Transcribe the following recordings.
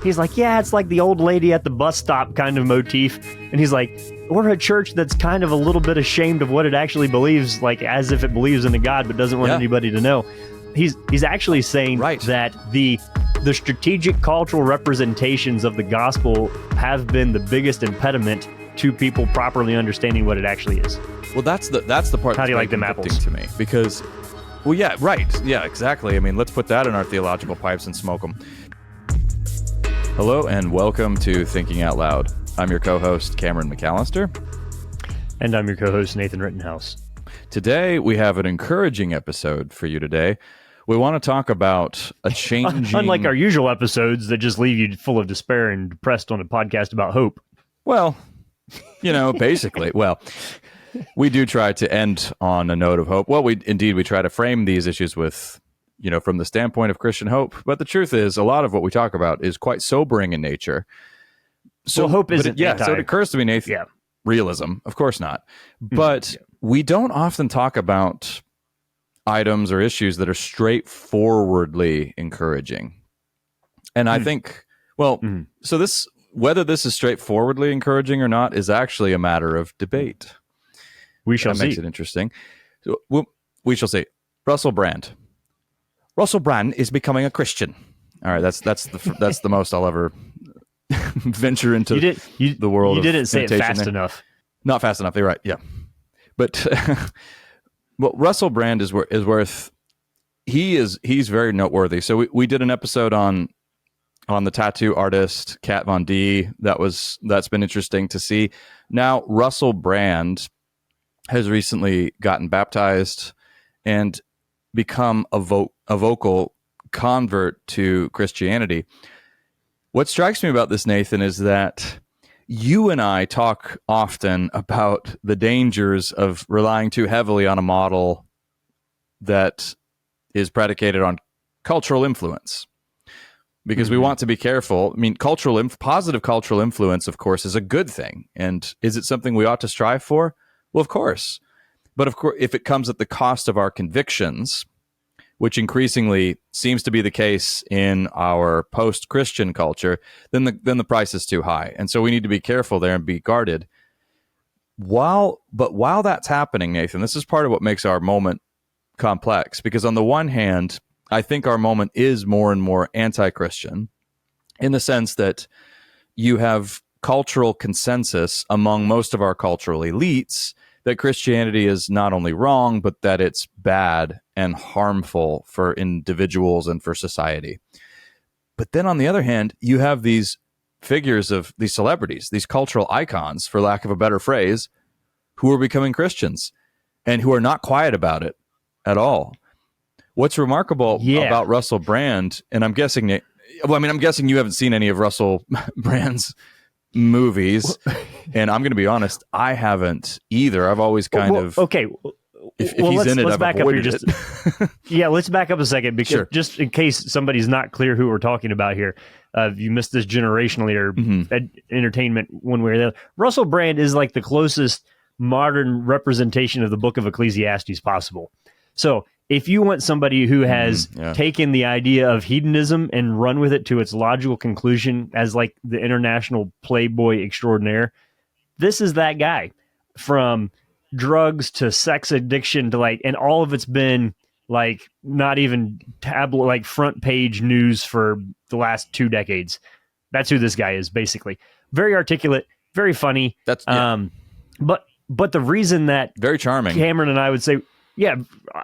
He's like, yeah, it's like the old lady at the bus stop kind of motif. And he's like, we're a church that's kind of a little bit ashamed of what it actually believes, like as if it believes in a God, but doesn't want anybody to know. He's actually saying that the strategic cultural representations of the gospel have been the biggest impediment to people properly understanding what it actually is. Well, that's the part. How do you like them apples? To me, because, well, yeah, right, yeah, exactly. I mean, let's put that in our theological pipes and smoke them. Hello and welcome to Thinking Out Loud. I'm your co-host, Cameron McAllister. And I'm your co-host, Nathan Rittenhouse. Today, we have an encouraging episode for you today. We want to talk about a changing... Unlike our usual episodes that just leave you full of despair and depressed on a podcast about hope. Well, basically, we do try to end on a note of hope. Well, we try to frame these issues with... from the standpoint of Christian hope. But the truth is, a lot of what we talk about is quite sobering in nature. So hope isn't so it occurs to me, Nathan, realism. Of course not. But we don't often talk about items or issues that are straightforwardly encouraging. And I think, so this, whether this is straightforwardly encouraging or not, is actually a matter of debate. We shall see. That makes it interesting. So we shall see. Russell Brand is becoming a Christian. All right, that's the most I'll ever venture into the world. You didn't say it fast there. enough. Not fast enough. You're right. Yeah, but Russell Brand is worth. He's very noteworthy. So we did an episode on the tattoo artist Kat Von D. That's been interesting to see. Now Russell Brand has recently gotten baptized and become a vocal convert to Christianity. What strikes me about this, Nathan, is that you and I talk often about the dangers of relying too heavily on a model that is predicated on cultural influence. Because we want to be careful. I mean, positive cultural influence, of course, is a good thing. And is it something we ought to strive for? Well, of course. But of course, if it comes at the cost of our convictions, which increasingly seems to be the case in our post-Christian culture, then the price is too high. And so we need to be careful there and be guarded. While that's happening, Nathan, this is part of what makes our moment complex. Because on the one hand, I think our moment is more and more anti-Christian in the sense that you have cultural consensus among most of our cultural elites that Christianity is not only wrong, but that it's bad and harmful for individuals and for society. But then on the other hand, you have these figures of these celebrities, these cultural icons, for lack of a better phrase, who are becoming Christians and who are not quiet about it at all. What's remarkable about Russell Brand, and I'm guessing you haven't seen any of Russell Brand's movies, and I'm going to be honest, I haven't either. I've always okay. If he's in it, I've avoided it. Let's back up a second, because just in case somebody's not clear who we're talking about here, you missed this generationally or entertainment one way or the other. Russell Brand is like the closest modern representation of the Book of Ecclesiastes possible. So if you want somebody who has taken the idea of hedonism and run with it to its logical conclusion as like the international playboy extraordinaire, this is that guy. From drugs to sex addiction to and all of it's been like not even tabloid, like front page news for the last 2 decades. That's who this guy is, basically. Very articulate, very funny. But the reason that very charming, Cameron and I would say,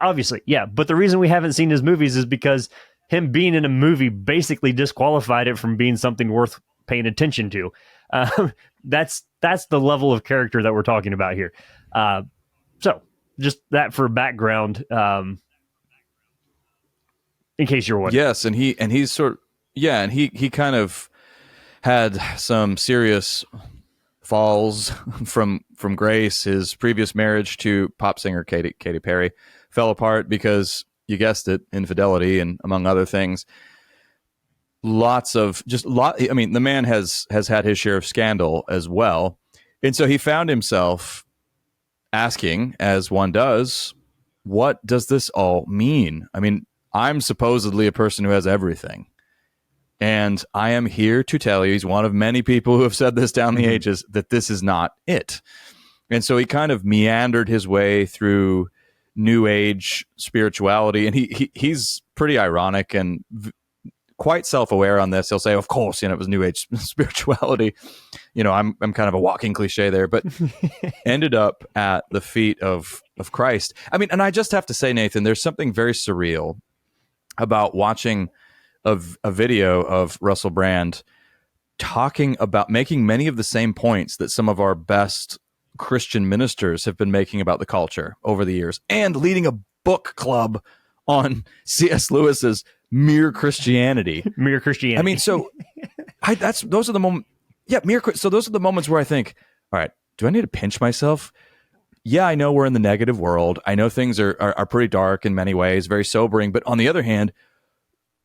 obviously. But the reason we haven't seen his movies is because him being in a movie basically disqualified it from being something worth paying attention to. That's the level of character that we're talking about here. So just that for background, in case you're wondering. Yes, and he kind of had some serious falls from grace. His previous marriage to pop singer Katy Perry fell apart because, you guessed it, infidelity and among other things. The man has had his share of scandal as well. And so he found himself asking, as one does, what does this all mean? I mean, I'm supposedly a person who has everything. And I am here to tell you, he's one of many people who have said this down the ages, that this is not it. And so he kind of meandered his way through New Age spirituality. And he's pretty ironic and quite self-aware on this. He'll say, of course, it was New Age spirituality. I'm kind of a walking cliche there, but ended up at the feet of Christ. I mean, and I just have to say, Nathan, there's something very surreal about watching a video of Russell Brand talking about making many of the same points that some of our best Christian ministers have been making about the culture over the years, and leading a book club on C.S. Lewis's Mere Christianity. Mere Christianity. I mean, so those are the moments. Yeah, so those are the moments where I think, all right, do I need to pinch myself? Yeah, I know we're in the negative world. I know things are pretty dark in many ways, very sobering. But on the other hand,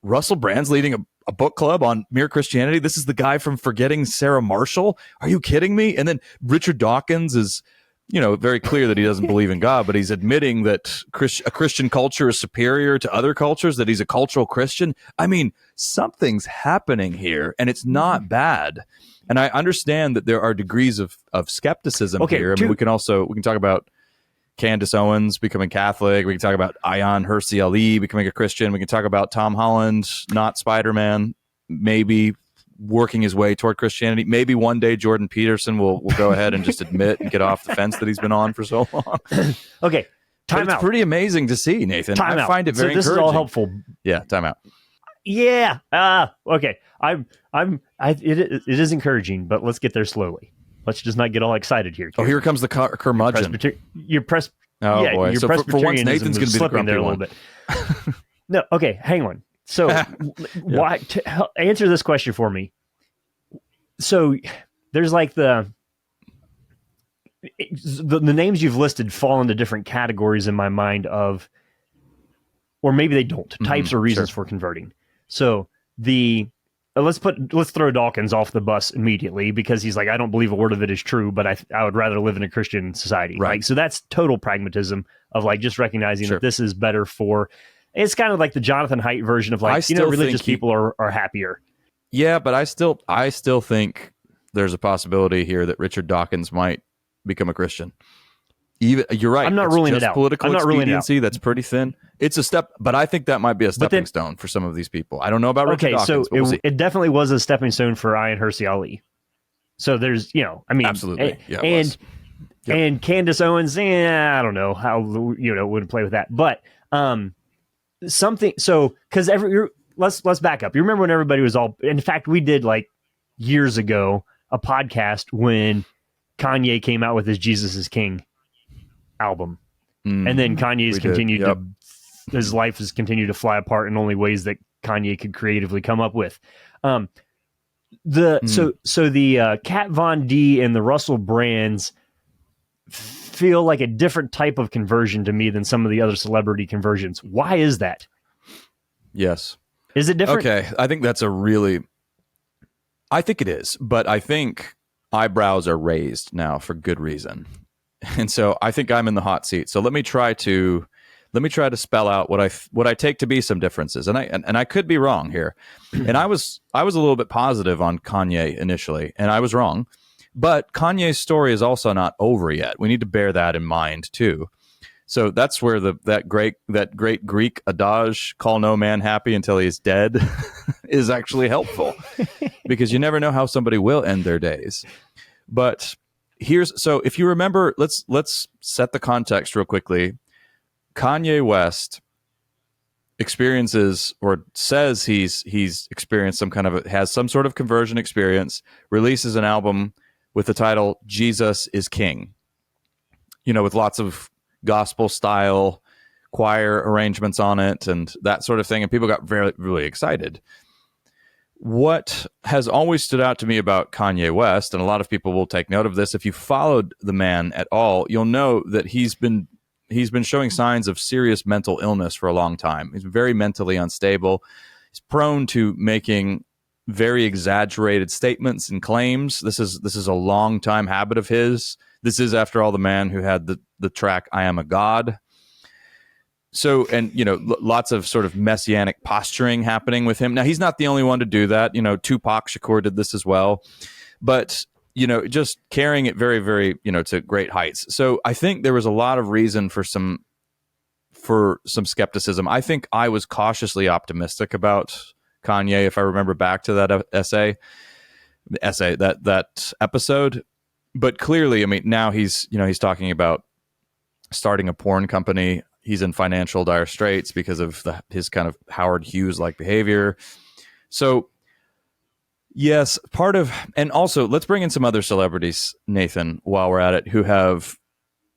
Russell Brand's leading a book club on Mere Christianity. This is the guy from Forgetting Sarah Marshall. Are you kidding me? And then Richard Dawkins is, very clear that he doesn't believe in God, but he's admitting that a Christian culture is superior to other cultures, that he's a cultural Christian. I mean, something's happening here, and it's not bad. And I understand that there are degrees of skepticism here. I mean, we can talk about Candace Owens becoming Catholic. We can talk about Ayan Hirsi Ali becoming a Christian. We can talk about Tom Holland, not Spider-Man, maybe working his way toward Christianity. Maybe one day Jordan Peterson will go ahead and just admit and get off the fence that he's been on for so long. Okay, time out. It's pretty amazing to see, Nathan. I find it very encouraging. This is all helpful. Yeah, time out. Yeah. Okay. It is encouraging, but let's get there slowly. Let's just not get all excited here. Oh, here comes the curmudgeon. Boy. So for once, Nathan's going to be the grumpy there a little bit. No. Okay. Hang on. So why answer this question for me? So there's like the names you've listed fall into different categories in my mind of, or maybe they don't, types or reasons for converting. So let's throw Dawkins off the bus immediately, because he's like, I don't believe a word of it is true, but I would rather live in a Christian society. Right. Like, so that's total pragmatism of like just recognizing that this is better for. It's kind of like the Jonathan Haidt version of like, religious people are happier. Yeah, but I still think there's a possibility here that Richard Dawkins might become a Christian. You're right. I'm not ruling it out. Political expediency, that's pretty thin. It's a step, but I think that might be a stepping stone for some of these people. I don't know about Richard Dawkins. Okay, so it definitely was a stepping stone for Ayan Hirsi Ali. So there's, absolutely, and Candace Owens, I don't know how would play with that, but something. So because let's back up. You remember when everybody was all? In fact, we did like years ago a podcast when Kanye came out with his Jesus is King album, and then Kanye's his life has continued to fly apart in only ways that Kanye could creatively come up with. So the Kat Von D and the Russell Brands feel like a different type of conversion to me than some of the other celebrity conversions. Why is that? Yes. Is it different? Okay. I think it is, but I think eyebrows are raised now for good reason. And so I think I'm in the hot seat. So let me try to spell out what I take to be some differences. And I could be wrong here. And I was a little bit positive on Kanye initially, and I was wrong. But Kanye's story is also not over yet. We need to bear that in mind too. So that's where that great Greek adage, call no man happy until he is dead, is actually helpful, because you never know how somebody will end their days. But so if you remember, let's set the context real quickly. Kanye West experiences, or says he's experienced has some sort of conversion experience, releases an album with the title Jesus is King, with lots of gospel style choir arrangements on it and that sort of thing. And people got really excited. What has always stood out to me about Kanye West, and a lot of people will take note of this, if you followed the man at all, you'll know that he's been showing signs of serious mental illness for a long time. He's very mentally unstable. He's prone to making very exaggerated statements and claims. This is a long time habit of his. This is, after all, the man who had the track "I Am a God." So, and, lots of sort of messianic posturing happening with him. Now, he's not the only one to do that. Tupac Shakur did this as well. But, just carrying it very, very, to great heights. So I think there was a lot of reason for some skepticism. I think I was cautiously optimistic about Kanye, if I remember back to that that episode. But clearly, I mean, now he's talking about starting a porn company. He's in financial dire straits because of his kind of Howard Hughes-like behavior. So, yes, and also let's bring in some other celebrities, Nathan, while we're at it, who have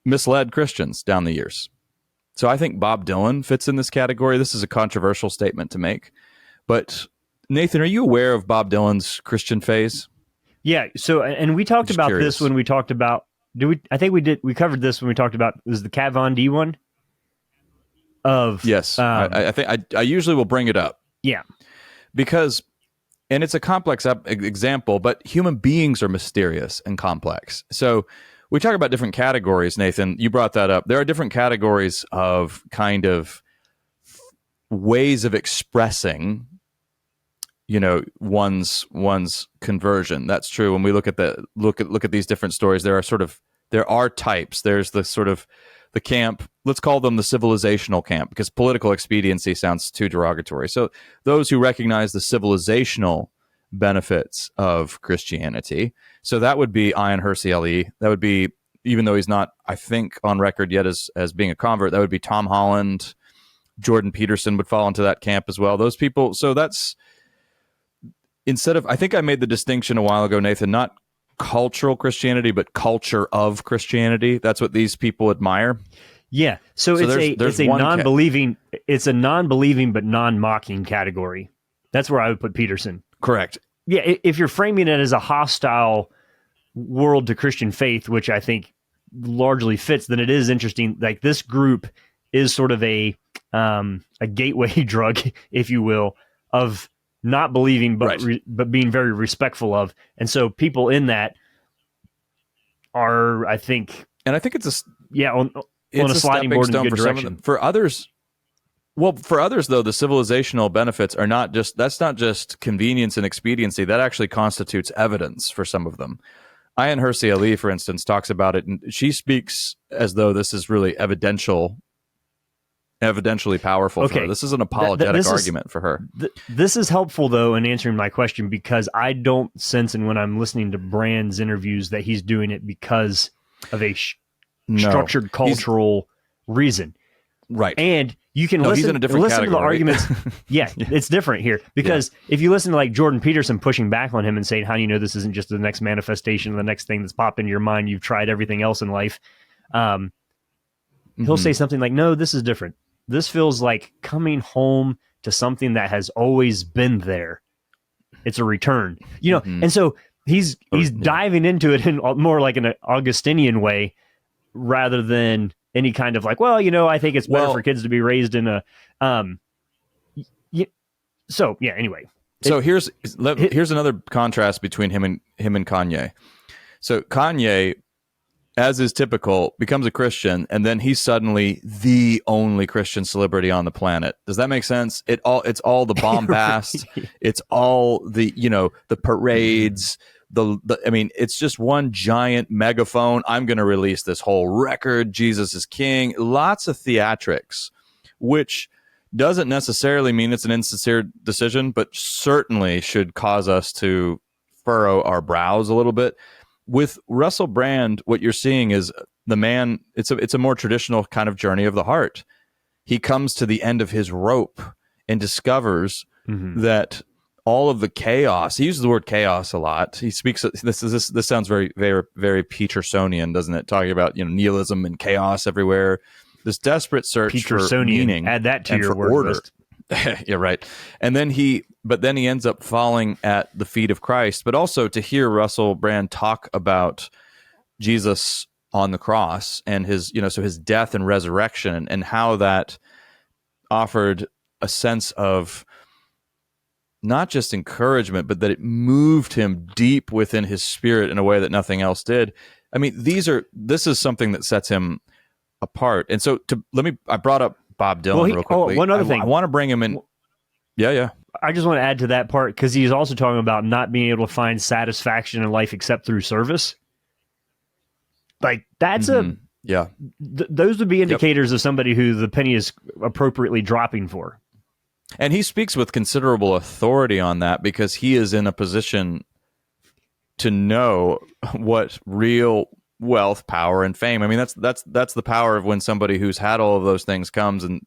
misled Christians down the years. So I think Bob Dylan fits in this category. This is a controversial statement to make. But Nathan, are you aware of Bob Dylan's Christian phase? Yeah. So, and we talked about this when we talked about, I think we did. We covered this when we talked about, was the Kat Von D one? Yes. I think I usually will bring it up. Yeah. Because, and it's a complex example, but human beings are mysterious and complex. So we talk about different categories, Nathan. You brought that up. There are different categories of kind of ways of expressing, one's conversion. That's true. When we look at these different stories, there are types. There's the sort of the camp, let's call them the civilizational camp, because political expediency sounds too derogatory. So those who recognize the civilizational benefits of Christianity. So that would be Ayan Hirsi Ali. That would be, even though he's not, I think, on record yet as being a convert, that would be Tom Holland. Jordan Peterson would fall into that camp as well. Those people. So that's, I think I made the distinction a while ago, Nathan, not cultural Christianity, but culture of Christianity. That's what these people admire. Yeah. So it's a non-believing, but non-mocking category. That's where I would put Peterson. Correct. Yeah. If you're framing it as a hostile world to Christian faith, which I think largely fits, then it is interesting. Like, this group is sort of a gateway drug, if you will, of not believing, but right. But being very respectful of. And so people in that are, I think, and I think it's on a sliding board in a good direction. For others, though, the civilizational benefits are that's not just convenience and expediency. That actually constitutes evidence for some of them. Ayan Hirsi Ali, for instance, talks about it, and she speaks as though this is really evidentially powerful for her. This is an apologetic argument for her. This is helpful, though, in answering my question, because I don't sense, and when I'm listening to Brand's interviews, that he's doing it because of a structured cultural reason. Right. And you can listen to the arguments. Yeah, it's different here, because if you listen to like Jordan Peterson pushing back on him and saying, how do you know this isn't just the next manifestation of the next thing that's popped into your mind? You've tried everything else in life. He'll say something like, no, this is different. This feels like coming home to something that has always been there. It's a return, and so he's diving into it in more like an Augustinian way, rather than any kind of like, I think it's better for kids to be raised in a, anyway. So here's another contrast between him and Kanye. So Kanye, as is typical, becomes a Christian, and then he's suddenly the only Christian celebrity on the planet. Does that make sense? It's all the bombast. It's all the, the parades, it's just one giant megaphone. I'm going to release this whole record. Jesus is king. Lots of theatrics, which doesn't necessarily mean it's an insincere decision, but certainly should cause us to furrow our brows a little bit. With Russell Brand, what you're seeing is the man, it's a more traditional kind of journey of the heart. He comes to the end of his rope and discovers that all of the chaos, he uses the word chaos a lot. He speaks, this sounds very, very, very Petersonian, doesn't it? Talking about, nihilism and chaos everywhere. This desperate search for meaning. Add that to your word order. list. Yeah, right. And then he ends up falling at the feet of Christ. But also to hear Russell Brand talk about Jesus on the cross and his death and resurrection, and how that offered a sense of not just encouragement, but that it moved him deep within his spirit in a way that nothing else did. I mean, this is something that sets him apart. And so I brought up Bob Dylan real quickly. One other thing. I want to bring him in. Yeah. I just want to add to that part because he's also talking about not being able to find satisfaction in life except through service. Like that's those would be indicators of somebody who the penny is appropriately dropping for. And he speaks with considerable authority on that because he is in a position to know what real wealth, power, and fame. I mean, that's the power of when somebody who's had all of those things comes and,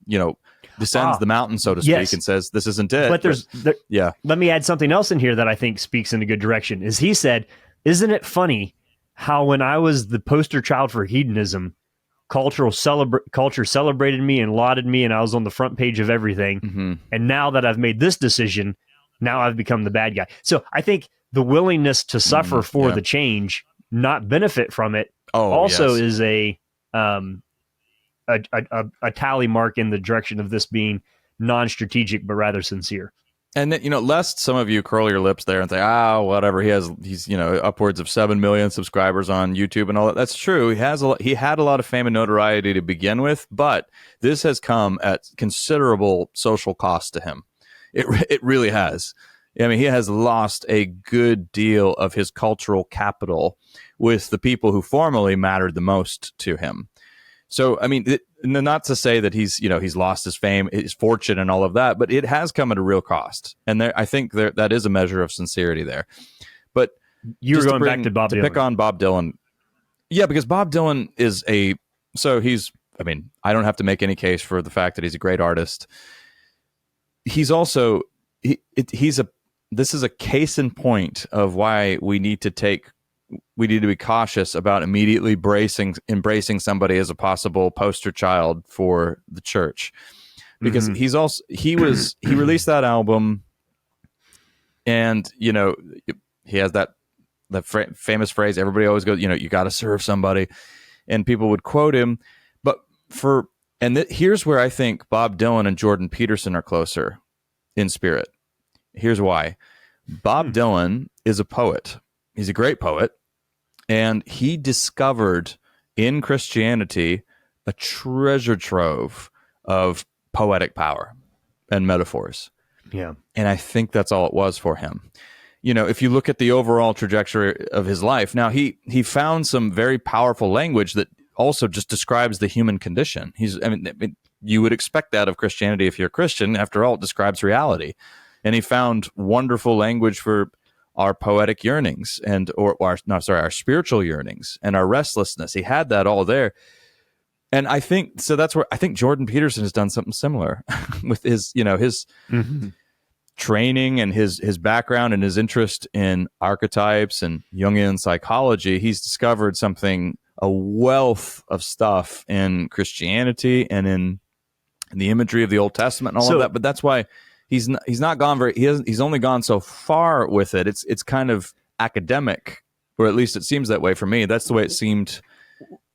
descends the mountain, so to speak, and says, this isn't it. But let me add something else in here that I think speaks in a good direction. Is he said, isn't it funny how when I was the poster child for hedonism, culture celebrated me and lauded me, and I was on the front page of everything. Mm-hmm. And now that I've made this decision, now I've become the bad guy. So I think the willingness to suffer for the change, not benefit from it, is a tally mark in the direction of this being non-strategic but rather sincere. And lest some of you curl your lips there and say, whatever, he's upwards of 7 million subscribers on YouTube and all that. That's true. He had a lot of fame and notoriety to begin with, but this has come at considerable social cost to him. It really has. I mean, he has lost a good deal of his cultural capital with the people who formerly mattered the most to him. So, I mean, not to say that he's lost his fame, his fortune, and all of that, but it has come at a real cost, and I think that is a measure of sincerity there. But you're going back to Bob Dylan. Pick on Bob Dylan, yeah, because Bob Dylan is he's. I mean, I don't have to make any case for the fact that he's a great artist. He's also this is a case in point of why we need to be cautious about immediately embracing somebody as a possible poster child for the church, because he released that album, and he has that famous phrase. Everybody always goes, you got to serve somebody, and people would quote him. But here's where I think Bob Dylan and Jordan Peterson are closer in spirit. Here's why. Bob Dylan is a poet. He's a great poet. And he discovered in Christianity a treasure trove of poetic power and metaphors. Yeah. And I think that's all it was for him. If you look at the overall trajectory of his life, now he found some very powerful language that also just describes the human condition. You would expect that of Christianity if you're a Christian. After all, it describes reality. And he found wonderful language for our poetic yearnings our spiritual yearnings and our restlessness. He had that all there. And I think that's where I think Jordan Peterson has done something similar with his training and his background and his interest in archetypes and Jungian psychology. He's discovered a wealth of stuff in Christianity and in the imagery of the Old Testament and all of that. But that's why he's not gone he's only gone so far with it. It's kind of academic, or at least it seems that way for me. That's the way it seemed.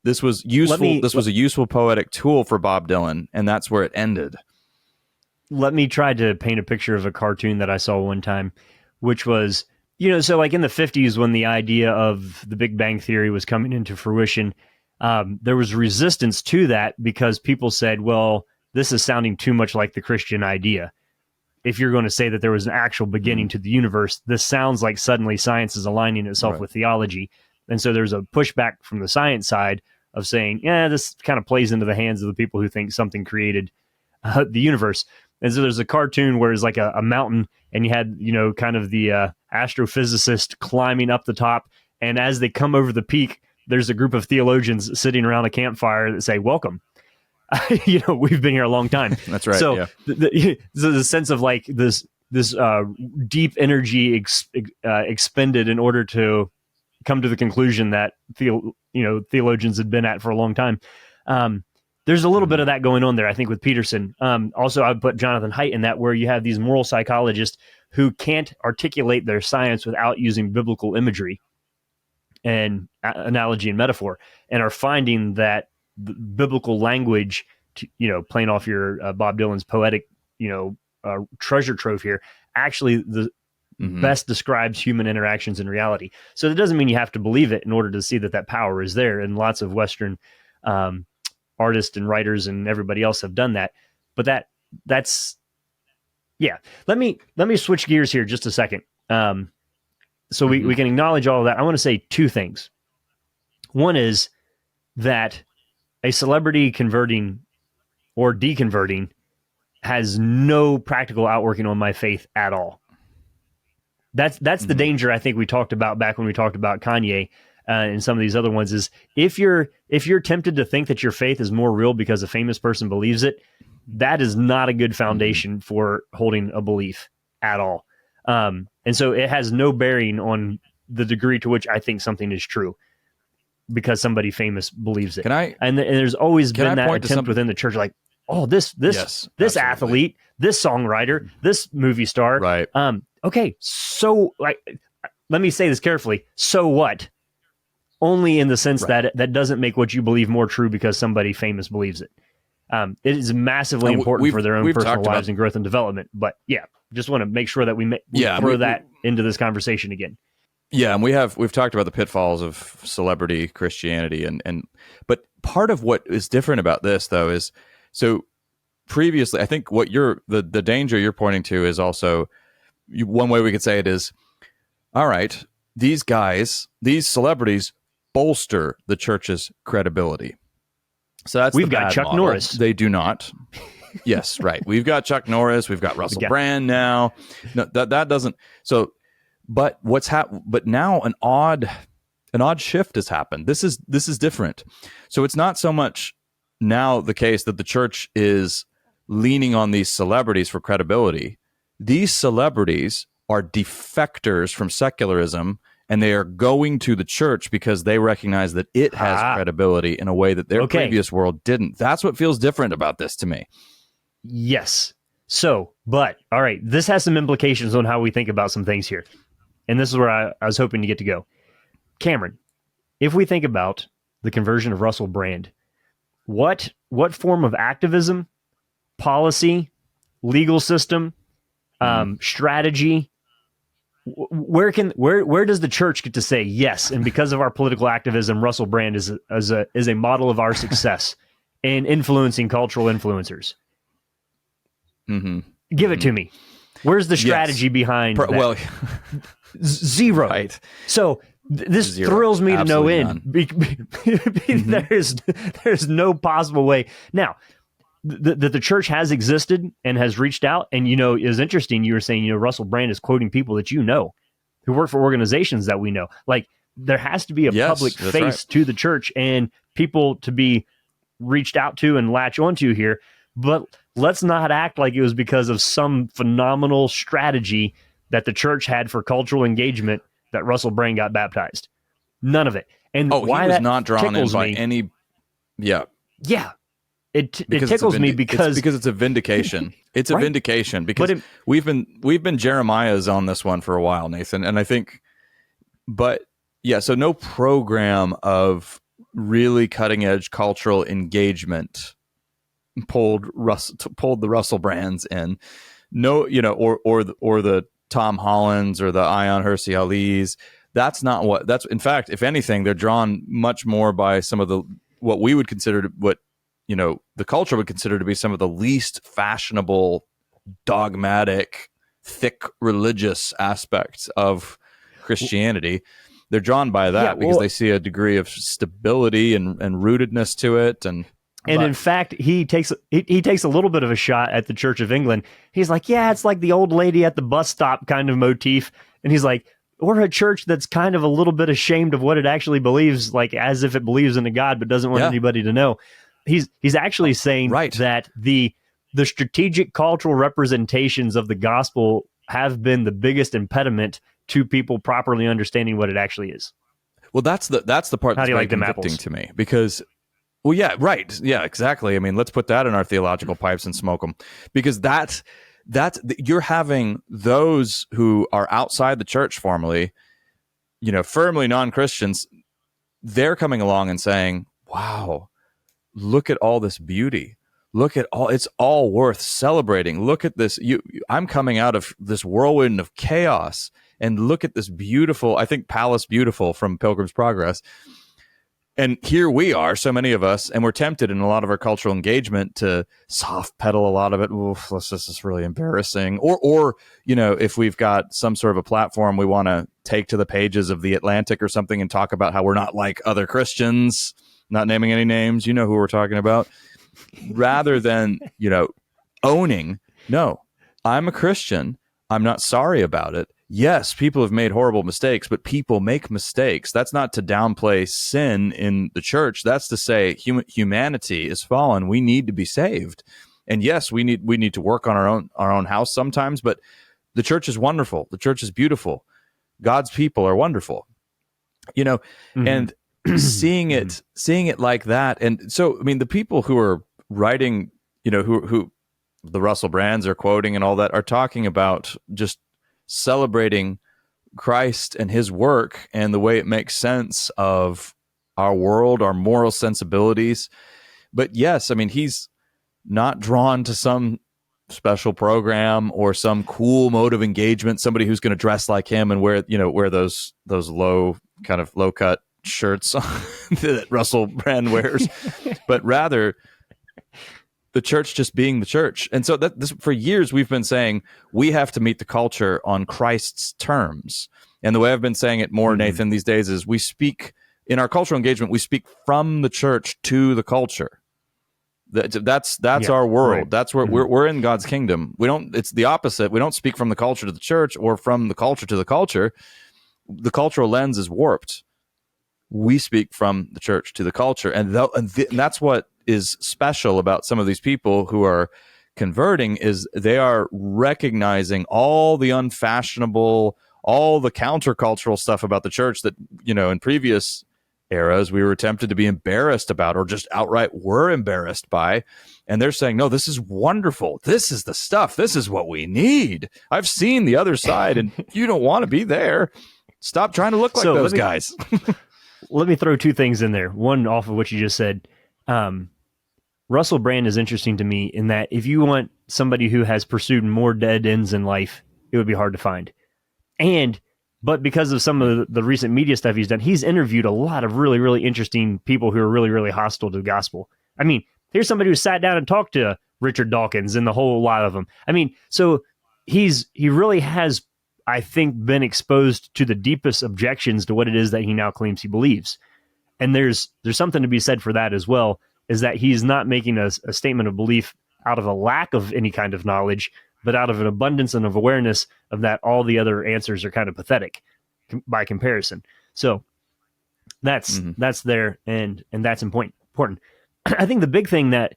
This was useful. This was a useful poetic tool for Bob Dylan, and that's where it ended. Let me try to paint a picture of a cartoon that I saw one time, which was, so like in the 50s when the idea of the Big Bang Theory was coming into fruition, there was resistance to that because people said, well, this is sounding too much like the Christian idea. If you're going to say that there was an actual beginning to the universe, this sounds like suddenly science is aligning itself with theology. And so there's a pushback from the science side of saying, this kind of plays into the hands of the people who think something created the universe. And so there's a cartoon where it's like a mountain, and you had, kind of the astrophysicist climbing up the top. And as they come over the peak, there's a group of theologians sitting around a campfire that say, welcome. We've been here a long time. That's right. So the sense of like this deep energy expended in order to come to the conclusion that theologians had been at for a long time. There's a little bit of that going on there, I think, with Peterson. Also, I would put Jonathan Haidt in that, where you have these moral psychologists who can't articulate their science without using biblical imagery and analogy and metaphor, and are finding that the biblical language, playing off your Bob Dylan's poetic, treasure trove here, actually the best describes human interactions in reality. So that doesn't mean you have to believe it in order to see that power is there. And lots of Western artists and writers and everybody else have done that. But that's yeah. Let me switch gears here just a second. So we can acknowledge all of that. I want to say two things. One is that a celebrity converting or deconverting has no practical outworking on my faith at all. That's the danger I think we talked about back when we talked about Kanye and some of these other ones, is if you're tempted to think that your faith is more real because a famous person believes it, that is not a good foundation for holding a belief at all. And so it has no bearing on the degree to which I think something is true because somebody famous believes it. And there's always been that attempt within the church, like, oh, this athlete, this songwriter, this movie star. Right. Okay. So let me say this carefully. So what? Only in the sense that doesn't make what you believe more true because somebody famous believes it. It is massively important for their own personal lives and growth and development. But yeah, just want to make sure that we throw that into this conversation again. Yeah, and we've talked about the pitfalls of celebrity Christianity, but part of what is different about this though is, so previously, I think what the danger you're pointing to is also, one way we could say it is, all right, these celebrities bolster the church's credibility. So that's we've got Chuck model. Norris. They do not. Yes, right. We've got Chuck Norris. We've got Russell Brand now. No, that doesn't. So, but what's happened? But now an odd shift has happened. This is different. So it's not so much now the case that the church is leaning on these celebrities for credibility. These celebrities are defectors from secularism, and they are going to the church because they recognize that it has credibility in a way that their previous world didn't. That's what feels different about this to me. Yes. So, but all right, this has some implications on how we think about some things here. And this is where I was hoping to get to go. Cameron, if we think about the conversion of Russell Brand, what form of activism, policy, legal system, strategy, where does the church get to say yes? And because of our political activism, Russell Brand is a model of our success in influencing cultural influencers. Give it to me. Where's the strategy behind that? Well, zero. Right. So this thrills me to no end. There's no possible way. Now, the church has existed and has reached out. And, it was interesting. You were saying, Russell Brand is quoting people that who work for organizations that we know. Like, there has to be a public face to the church and people to be reached out to and latch onto here. But let's not act like it was because of some phenomenal strategy that the church had for cultural engagement that Russell Brand got baptized. None of it. And why he was that not drawn in by any. Yeah. Yeah. It tickles me because it's a vindication. It's a vindication because we've been Jeremiah's on this one for a while, Nathan, and I think, but yeah, so no program of really cutting edge cultural engagement pulled the Russell Brands in. No, or the Tom Hollands or the Ayan Hirsi Ali's. That's not in fact, if anything, they're drawn much more by some of what we would consider the culture would consider to be some of the least fashionable, dogmatic, thick religious aspects of Christianity. They're drawn by that because they see a degree of stability and rootedness to it. And in fact, he takes a little bit of a shot at the Church of England. He's like, yeah, it's like the old lady at the bus stop kind of motif. And he's like, we're a church that's kind of a little bit ashamed of what it actually believes, like as if it believes in a God, but doesn't want anybody to know. He's actually saying that the strategic cultural representations of the gospel have been the biggest impediment to people properly understanding what it actually is. Well, that's the part that's very convicting to me because, well, yeah, right. Yeah, exactly. I mean, let's put that in our theological pipes and smoke them because that's you're having those who are outside the church formally, firmly non-Christians, they're coming along and saying, wow, look at all this beauty. Look at it's all worth celebrating. Look at this. I'm coming out of this whirlwind of chaos and look at this beautiful, I think Palace Beautiful from Pilgrim's Progress. And here we are, so many of us, and we're tempted in a lot of our cultural engagement to soft pedal a lot of it. Oof, this is really embarrassing. Or if we've got some sort of a platform we want to take to the pages of The Atlantic or something and talk about how we're not like other Christians, not naming any names, you know who we're talking about, rather than, owning, no, I'm a Christian. I'm not sorry about it. Yes, people have made horrible mistakes, but people make mistakes. That's not to downplay sin in the church. That's to say humanity is fallen. We need to be saved. And yes, we need to work on our own house sometimes, but the church is wonderful. The church is beautiful. God's people are wonderful. And seeing it like that. And so, I mean, the people who are writing, who the Russell Brands are quoting and all that are talking about just celebrating Christ and his work and the way it makes sense of our world, our moral sensibilities. But yes, I mean, he's not drawn to some special program or some cool mode of engagement, somebody who's going to dress like him and wear those low cut shirts that Russell Brand wears, but rather the church just being the church. And so this for years we've been saying we have to meet the culture on Christ's terms. And the way I've been saying it more, Nathan, these days is we speak in our cultural engagement, we speak from the church to the culture. That's our world. Right. That's where we're in God's kingdom. It's the opposite. We don't speak from the culture to the church or from the culture to the culture. The cultural lens is warped. We speak from the church to the culture. And that's what is special about some of these people who are converting is they are recognizing all the unfashionable, all the countercultural stuff about the church that, in previous eras we were tempted to be embarrassed about or just outright were embarrassed by. And they're saying, no, this is wonderful. This is the stuff. This is what we need. I've seen the other side and you don't want to be there. Stop trying to look like those guys. Let me throw two things in there. One off of what you just said. Russell Brand is interesting to me in that if you want somebody who has pursued more dead ends in life, it would be hard to find. But because of some of the recent media stuff he's done, he's interviewed a lot of really, really interesting people who are really, really hostile to the gospel. I mean, here's somebody who sat down and talked to Richard Dawkins and the whole lot of them. I mean, so he really has, I think, been exposed to the deepest objections to what it is that he now claims he believes. And there's something to be said for that as well, is that he's not making a statement of belief out of a lack of any kind of knowledge, but out of an abundance and of awareness of that all the other answers are kind of pathetic by comparison. So that's there, and that's important. I think the big thing that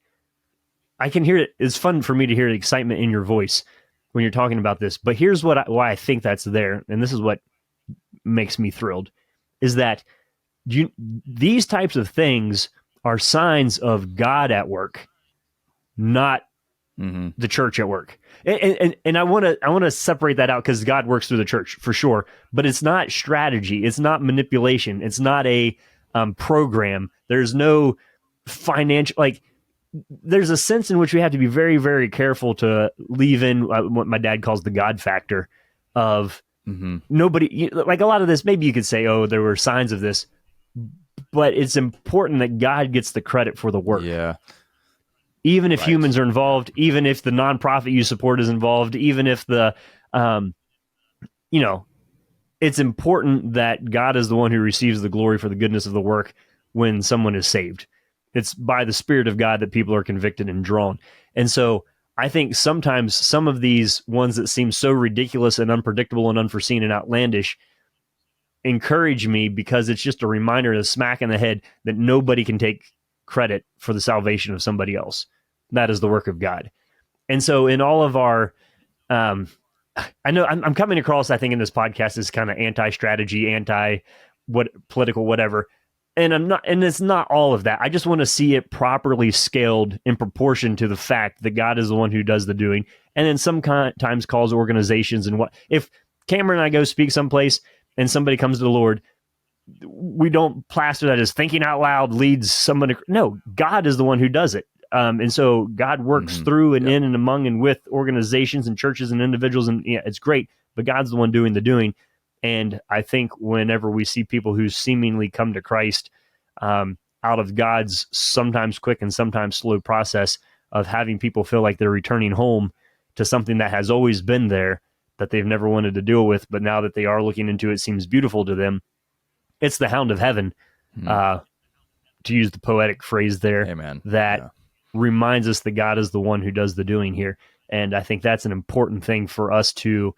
I can hear, it is fun for me to hear the excitement in your voice when you're talking about this, but here's why I think that's there, and this is what makes me thrilled, is that these types of things are signs of God at work, not the church at work. And I want to separate that out because God works through the church for sure, but it's not strategy, it's not manipulation, it's not a program. There's no financial, there's a sense in which we have to be very, very careful to leave in what my dad calls the God factor of nobody, like a lot of this, maybe you could say, oh, there were signs of this, but it's important that God gets the credit for the work. Yeah. Even if humans are involved, even if the nonprofit you support is involved, even if the, it's important that God is the one who receives the glory for the goodness of the work when someone is saved. It's by the Spirit of God that people are convicted and drawn. And so I think sometimes some of these ones that seem so ridiculous and unpredictable and unforeseen and outlandish encourage me because it's just a reminder, a smack in the head that nobody can take credit for the salvation of somebody else. That is the work of God. And so in all of our, I know I'm coming across, I think in this podcast is kind of anti-strategy, political, whatever. And it's not all of that. I just want to see it properly scaled in proportion to the fact that God is the one who does the doing. And then sometimes calls organizations and if Cameron and I go speak someplace and somebody comes to the Lord, we don't plaster that as thinking out loud leads someone. No, God is the one who does it. And so God works through and in and among and with organizations and churches and individuals. And it's great, but God's the one doing the doing. And I think whenever we see people who seemingly come to Christ out of God's sometimes quick and sometimes slow process of having people feel like they're returning home to something that has always been there that they've never wanted to deal with, but now that they are looking into it, seems beautiful to them. It's the hound of heaven, to use the poetic phrase there. Amen. That reminds us that God is the one who does the doing here. And I think that's an important thing for us to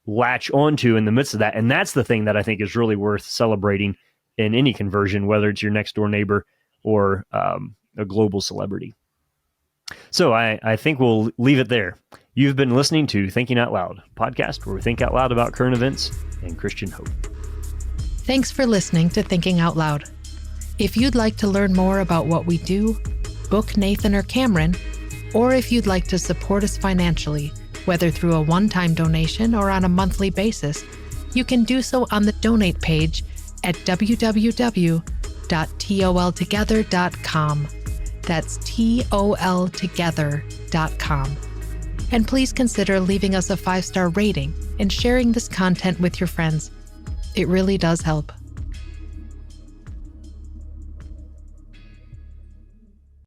latch onto in the midst of that. And that's the thing that I think is really worth celebrating in any conversion, whether it's your next door neighbor or a global celebrity. So I think we'll leave it there. You've been listening to Thinking Out Loud, a podcast where we think out loud about current events and Christian hope. Thanks for listening to Thinking Out Loud. If you'd like to learn more about what we do, book Nathan or Cameron, or if you'd like to support us financially, whether through a one-time donation or on a monthly basis, you can do so on the donate page at www.toltogether.com. That's toltogether.com. And please consider leaving us a 5-star rating and sharing this content with your friends. It really does help.